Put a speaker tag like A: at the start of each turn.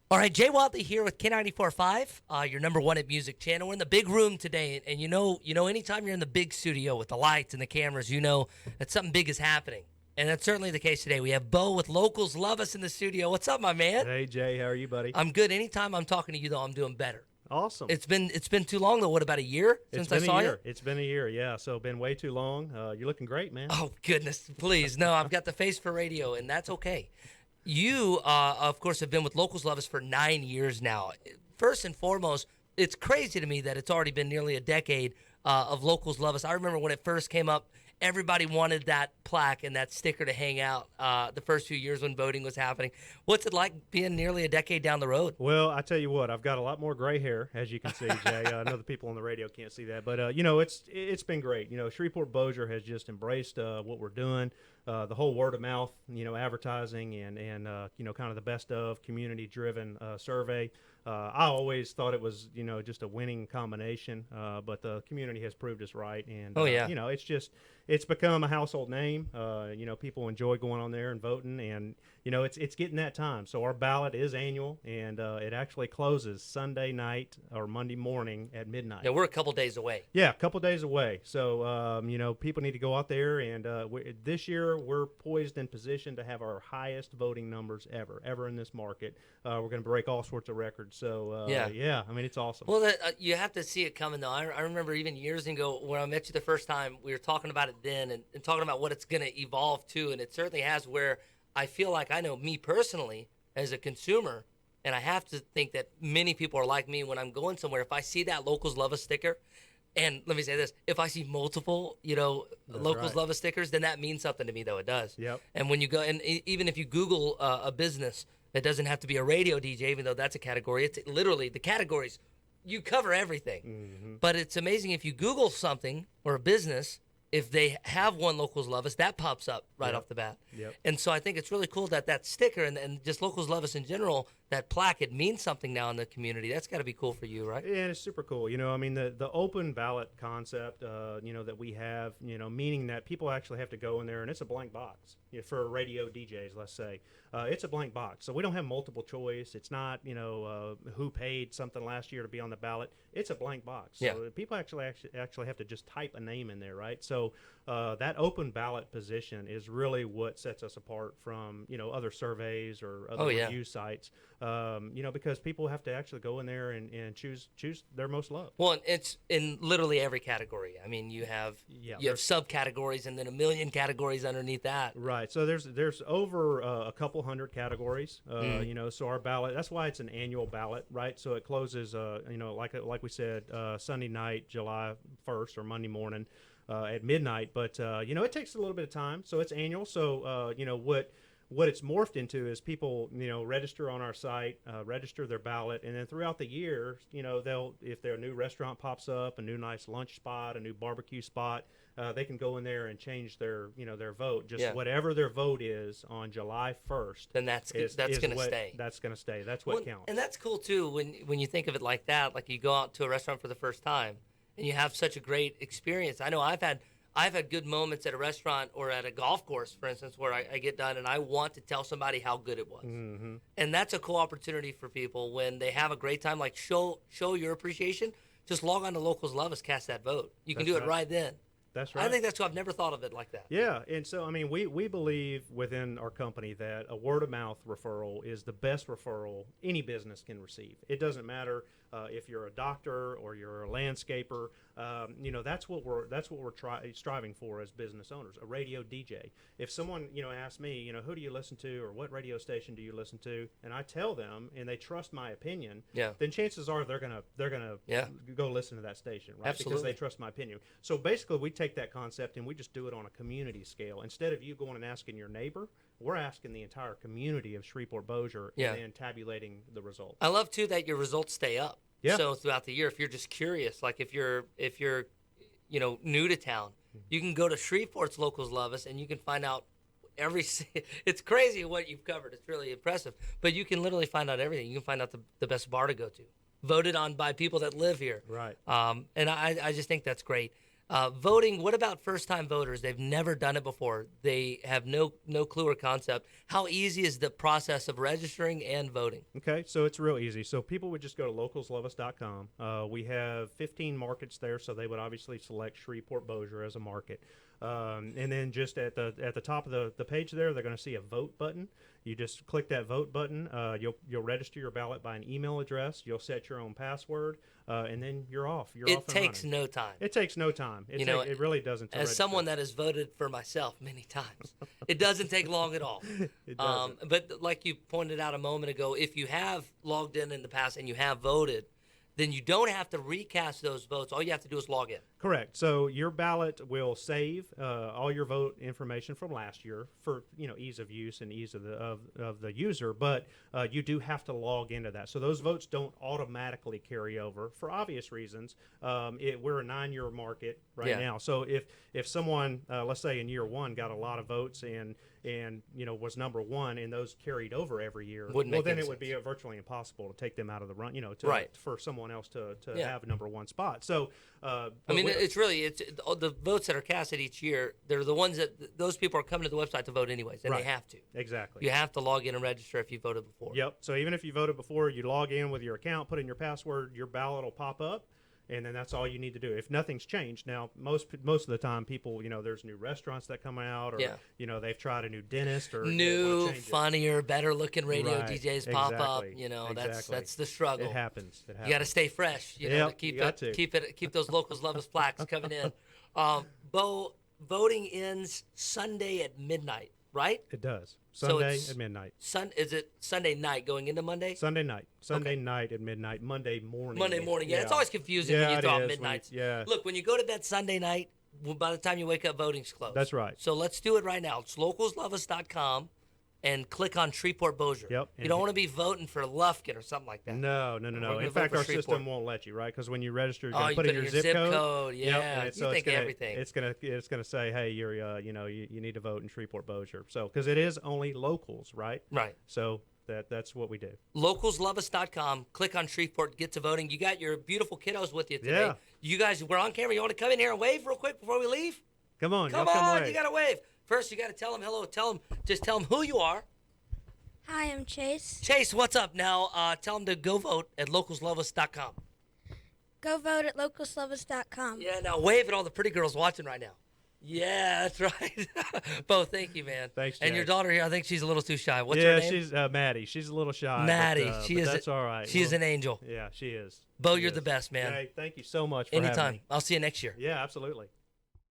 A: All right, Jay Watley here with K94.5, your number one at music channel. We're in the big room today, and anytime you're in the big studio with the lights and the cameras, you know that something big is happening, and that's certainly the case today. We have Bo with Locals Love Us in the studio. What's up, my man?
B: Hey Jay, how are you, buddy?
A: I'm good. Anytime I'm talking to you, though, I'm doing better.
B: Awesome.
A: It's been too long though. What, about a year since I saw you?
B: It's been a year, yeah. So been way too long. You're looking great, man.
A: Oh goodness, please no! I've got the face for radio, and that's okay. You, of course, have been with Locals Love Us for 9 years now. First and foremost, it's crazy to me that it's already been nearly a decade of Locals Love Us. I remember when it first came up, everybody wanted that plaque and that sticker to hang out the first few years when voting was happening. What's it like being nearly a decade down the road?
B: Well, I tell you what, I've got a lot more gray hair, as you can see, Jay. I know the people on the radio can't see that, but it's been great. Shreveport Bossier has just embraced what we're doing. The whole word of mouth, advertising and kind of the best of community driven survey. I always thought it was, just a winning combination, but the community has proved us right. And, it's become a household name. People enjoy going on there and voting, and, it's getting that time. So our ballot is annual, and it actually closes Sunday night or Monday morning at midnight.
A: Yeah, we're a couple days away.
B: Yeah, a couple days away. So, people need to go out there, and this year we're poised and positioned to have our highest voting numbers ever in this market. We're going to break all sorts of records. So, yeah, I mean, it's awesome.
A: Well, you have to see it coming, though. I remember even years ago when I met you the first time, we were talking about it then and talking about what it's going to evolve to, and it certainly has, where I feel like I know me personally as a consumer, and I have to think that many people are like me when I'm going somewhere. If I see that Locals Love Us sticker, and let me say this, if I see multiple, Locals Love Us stickers, then that means something to me, though. It does.
B: Yep.
A: And when you go, and even if you Google a business, it doesn't have to be a radio DJ, even though that's a category. It's literally the categories. You cover everything.
B: Mm-hmm.
A: But it's amazing if you Google something or a business, if they have one Locals Love Us, that pops up right off the bat.
B: Yep.
A: And so I think it's really cool that sticker and just Locals Love Us in general, that plaque, it means something now in the community. That's got to be cool for you, right?
B: Yeah, it's super cool. The open ballot concept, that we have, meaning that people actually have to go in there, and it's a blank box for radio DJs, let's say. It's a blank box. So we don't have multiple choice. It's not, who paid something last year to be on the ballot. It's a blank box.
A: Yeah.
B: So people actually have to just type a name in there, right? So that open ballot position is really what sets us apart from, other surveys or other review sites. Because people have to actually go in there and choose their most loved.
A: Well, and it's in literally every category. I mean, you have subcategories and then a million categories underneath that.
B: Right. So there's over a couple hundred categories. So our ballot, that's why it's an annual ballot, right? So it closes, like we said, Sunday night, July 1st or Monday morning at midnight. But it takes a little bit of time. So it's annual. So what it's morphed into is people, register on our site, register their ballot, and then throughout the year, they'll, if their new restaurant pops up, a new nice lunch spot, a new barbecue spot, they can go in there and change their vote. Just whatever their vote is on July 1st.
A: Then that's going to stay.
B: That's going to stay. That's what counts.
A: And that's cool too when you think of it like that. Like you go out to a restaurant for the first time and you have such a great experience. I know I've had good moments at a restaurant or at a golf course, for instance, where I get done and I want to tell somebody how good it was.
B: Mm-hmm.
A: And that's a cool opportunity for people when they have a great time. Like show your appreciation. Just log on to Locals Love Us, cast that vote. You can do it right then.
B: That's right.
A: I think that's cool. I've never thought of it like that.
B: Yeah, and so, I mean, we believe within our company that a word-of-mouth referral is the best referral any business can receive. It doesn't matter if you're a doctor or you're a landscaper. That's what we're striving for as business owners, a radio DJ. If someone, asks me, who do you listen to or what radio station do you listen to, and I tell them and they trust my opinion, then chances are they're gonna go listen to that station, right?
A: Absolutely.
B: Because they trust my opinion. So basically, we take that concept and we just do it on a community scale. Instead of you going and asking your neighbor, we're asking the entire community of Shreveport Bossier and then tabulating the results.
A: I love too that your results stay up.
B: Yeah.
A: So throughout the year, if you're just curious, like if you're new to town, you can go to Shreveport's Locals Love Us and you can find out it's crazy what you've covered. It's really impressive. But you can literally find out everything. You can find out the best bar to go to, voted on by people that live here.
B: Right.
A: And I just think that's great. Voting. What about first-time voters? They've never done it before. They have no clue or concept. How easy is the process of registering and voting?
B: Okay, so it's real easy. So people would just go to localsloveus.com. We have 15 markets there, so they would obviously select Shreveport Bossier as a market. And then just at the top of the page there, they're going to see a vote button. You just click that vote button. You'll register your ballot by an email address. You'll set your own password, and then you're off. You're off
A: It
B: and
A: takes
B: running.
A: no time.
B: It takes no time. It really doesn't. To
A: As
B: register.
A: someone that has voted for myself many times, it doesn't take long at all.
B: It doesn't.
A: But like you pointed out a moment ago, if you have logged in the past and you have voted, then you don't have to recast those votes. All you have to do is log in.
B: Correct. So your ballot will save all your vote information from last year for ease of use and ease of the user. But you do have to log into that. So those votes don't automatically carry over for obvious reasons. We're a 9-year market right now. So if someone, let's say in year 1, got a lot of votes and was number 1 and those carried over every year, then it would be virtually impossible to take them out of the run. For someone else to have number 1 spot. So
A: it's the votes that are casted each year. They're the ones that those people are coming to the website to vote anyways, and
B: right.
A: they have to.
B: Exactly.
A: You have to log in and register if you voted before.
B: Yep. So even if you voted before, you log in with your account, put in your password, your ballot will pop up, and then that's all you need to do. If nothing's changed, now most of the time, people, there's new restaurants that come out, or they've tried a new dentist, or
A: new, funnier, better looking radio
B: right.
A: DJs pop up.
B: Exactly.
A: That's the struggle.
B: It happens.
A: You got to stay fresh. To keep those locals love us plaques coming in. Bo, voting ends Sunday at midnight, right?
B: It does. Sunday at midnight.
A: Is it Sunday night going into Monday?
B: Sunday night. Sunday night at midnight. Monday morning.
A: Yeah. It's always confusing when you throw out midnights.
B: Look,
A: when you go to bed Sunday night, by the time you wake up, voting's closed.
B: That's right.
A: So let's do it right now. It's localsloveus.com and click on Shreveport Bossier.
B: Yep.
A: You don't want to be voting for Lufkin or something like that.
B: No. In fact, our system won't let you, right? Because when you register, you're going to put in your zip code.
A: Yeah.
B: Yep.
A: You think everything.
B: It's gonna say, hey, you're you need to vote in Shreveport Bossier. So because it is only locals, right?
A: Right.
B: So that's what we do.
A: Localsloveus.com. Click on Shreveport. Get to voting. You got your beautiful kiddos with you today.
B: Yeah.
A: You guys, we're on camera. You want to come in here and wave real quick before we leave?
B: Come on.
A: Come on. You got to wave. First, you got to tell them hello. Just tell them who you are.
C: Hi, I'm Chase.
A: Chase, what's up? Now, tell them to go vote at localsloveus.com.
C: Go vote at localsloveus.com.
A: Yeah, now wave at all the pretty girls watching right now. Yeah, that's right. Bo, thank you, man.
B: Thanks,
A: And
B: Jack.
A: your daughter here, I think she's a little too shy. What's her name?
B: She's Maddie. She's a little shy.
A: Maddie.
B: But that's all right.
A: She's an angel.
B: Yeah, she is.
A: Bo, you're the best, man.
B: Hey, thank you so much for
A: Anytime.
B: having me.
A: I'll see you next year.
B: Yeah, absolutely.